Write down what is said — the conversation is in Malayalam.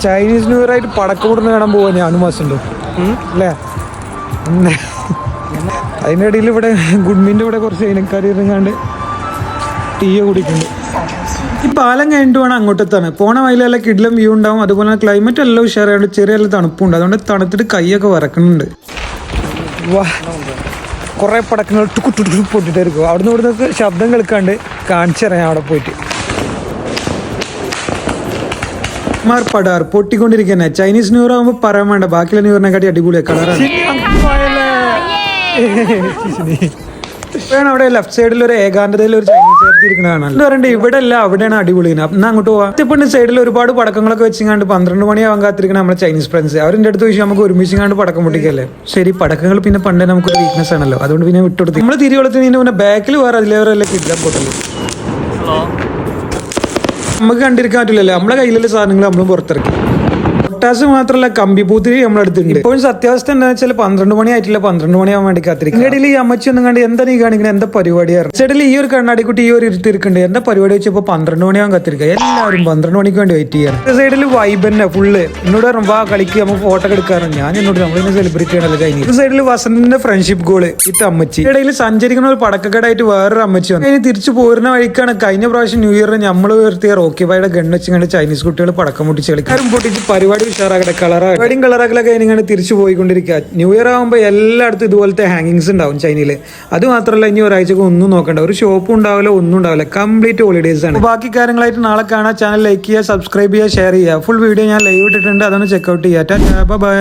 ചൈനീസ് ന്യൂ ഇയർ ആയിട്ട് പടക്കം കൊടുന്ന് കാണാൻ പോവാ ഞാനും മാസുണ്ടോ അല്ലേ? അതിനിടയിൽ ഇവിടെ ഗുഡ്മിൻ്റെ ഇവിടെ കുറച്ച് ചൈനക്കാർ ഇറങ്ങാണ്ട് ടീ കുടിക്കുന്നുണ്ട്. ഈ പാലം കഴിഞ്ഞിട്ട് വേണം അങ്ങോട്ടെത്താണ്. പോണ വയലെല്ലാം കിടിലം വ്യൂ ഉണ്ടാവും. അതുപോലെ തന്നെ ക്ലൈമറ്റ് എല്ലാം ഉഷാറായിട്ട് ചെറിയ എല്ലാം തണുപ്പുണ്ട്. അതുകൊണ്ട് തണുത്തിട്ട് കൈയൊക്കെ വറക്കുന്നുണ്ട്. വാ, കുറേ പടക്കങ്ങൾ ടുക്കു പൊട്ടിട്ടായിരിക്കും. അവിടുന്ന് ഇവിടുന്ന് ശബ്ദം കേൾക്കാണ്ട് കാണിച്ചറിയാം അവിടെ പോയിട്ട്. പടാർ പൊട്ടിക്കൊണ്ടിരിക്കുന്നേ. ചൈനീസ് ന്യൂ ഇയർ ആകുമ്പോൾ പറയാൻ വേണ്ട, ബാക്കിയുള്ള ന്യൂ ഇയറിനെക്കാട്ടി അടിപൊളിയാണ് കളറാണ്. അവിടെ ലെഫ്റ്റ് സൈഡിൽ ഒരു ഏകാന്തതയിൽ ഒരു ചൈനീസ് ചേർത്തിരിക്കുന്നതാണ്. എന്താ പറയണ്ടേ, ഇവിടെ അല്ല അവിടെയാണ് അടിപൊളി. എന്നാ അങ്ങോട്ട് പോവാം. ഇപ്പം സൈഡിൽ ഒരുപാട് പടക്കങ്ങളൊക്കെ വെച്ചിങ്ങാണ്ട് 12 മണിയാവാൻ കാത്തിരിക്കണം നമ്മുടെ ചൈനീസ് ഫ്രണ്ട്സ്. അവരുടെ അടുത്ത് ചോദിച്ചാൽ നമുക്ക് ഒരുമിച്ചിങ്ങാണ്ട് പടക്കം പൊട്ടിക്കല്ലേ. ശരി, പടക്കങ്ങൾ പിന്നെ പണ്ടേ നമുക്കൊരു വീക്ക്നെസ് ആണല്ലോ, അതുകൊണ്ട് പിന്നെ വിട്ടുകൊടുത്തു. നമ്മൾ തിരികൊളുത്തിന് മുന്നേ ബാക്കിൽ വേറെ അതിലേവരല്ലേ കിട്ടില്ല പൊട്ടല്. നമുക്ക് കണ്ടിരിക്കാൻ പറ്റില്ലല്ലോ, നമ്മുടെ കയ്യിലുള്ള സാധനങ്ങൾ നമ്മളും പുറത്തിറക്കി. പൊട്ടാസ് മാത്രമല്ല കമ്പിപ്പൂത്തിരി നമ്മളെടുത്തിട്ടുണ്ട്. ഇപ്പോഴും സത്യാവസ്ഥ എന്താണെന്ന് വെച്ചാൽ 12 മണി ആയിട്ടില്ല, 12 മണിയാവാൻ വേണ്ടി കാത്തിരിക്കും. ഇടയിൽ ഈ അമ്മച്ചി ഒന്നും കണ്ട് എന്താ നീ കാണിക്കുന്നത്, എന്താ പരിപാടിയാണ്. സൈഡിൽ ഈ ഒരു കണ്ണാടിക്കുട്ടി ഈ ഒരു ഇരുത്തിരിക്കുന്നുണ്ട്. എന്താ പരിപാടി വെച്ചപ്പോൾ 12 മണിയാവാൻ കാത്തിരിക്കുക. എല്ലാവരും 12 മണിക്ക് വേണ്ടി വെയിറ്റ് ചെയ്യാറ്. സൈഡിൽ വൈബ് തന്നെ ഫുള്ള്. എന്നോട് പറഞ്ഞു വാ കളിക്കുക, നമുക്ക് ഫോട്ടോ എടുക്കാറുണ്ട്. ഞാൻ എന്നോട് നമ്മളിങ്ങനെ സെലിബ്രേറ്റ് ചെയ്യണല്ലോ ചൈനീസ്. സൈഡിൽ വസന്തിന്റെ ഫ്രണ്ട്ഷിപ്പ് ഗോള് ഇത് അമ്മച്ചി. ഇടയിൽ സഞ്ചരിക്കുന്ന ഒരു പടക്കക്കടായിട്ട് വേറൊരു അമ്മച്ചി വന്നു. ഇനി തിരിച്ചു പോരുന്ന വഴിക്കാണ് കഴിഞ്ഞ പ്രാവശ്യം ന്യൂ ഇയറിന് നമ്മൾ ഉയർത്തിയ റോക്കി ബൈയുടെ ഗണ്ണ് വെച്ചിങ്ങനെ ചൈനീസ് കുട്ടികൾ പടക്കം പൊട്ടിച്ച് കളിക്കാരും പൊട്ടിച്ച് പരിപാടി ഉഷാറാകട്ടെ. വെഡിങ് കളറാക്കലൊക്കെ ഇങ്ങനെ തിരിച്ചു പോയിക്കൊണ്ടിരിക്കുക. ന്യൂ ഇയർ ആകുമ്പോൾ എല്ലായിടത്തും ഇതുപോലത്തെ ഹാങ്ങിങ്സ് ഉണ്ടാവും ചൈനയിൽ. അത് മാത്രമല്ല ഇനി ഒരാഴ്ചക്ക് ഒന്നും നോക്കണ്ട, ഒരു ഷോപ്പും ഉണ്ടാവില്ല, ഒന്നും ഉണ്ടാവില്ല. കംപ്ലീറ്റ് ഹോളിഡേയ്സ് ആണ്. ബാക്കി കാര്യങ്ങളായിട്ട് നാളെ കാണാം. ചാനൽ ലൈക്ക് ചെയ്യുക, സബ്സ്ക്രൈബ് ചെയ്യുക, ഷെയർ ചെയ്യുക. ഫുൾ വീഡിയോ ഞാൻ ലൈവ് ഇട്ടിട്ടുണ്ട്, അതൊന്ന് ചെക്കൗട്ട് ചെയ്യാം. ബൈ.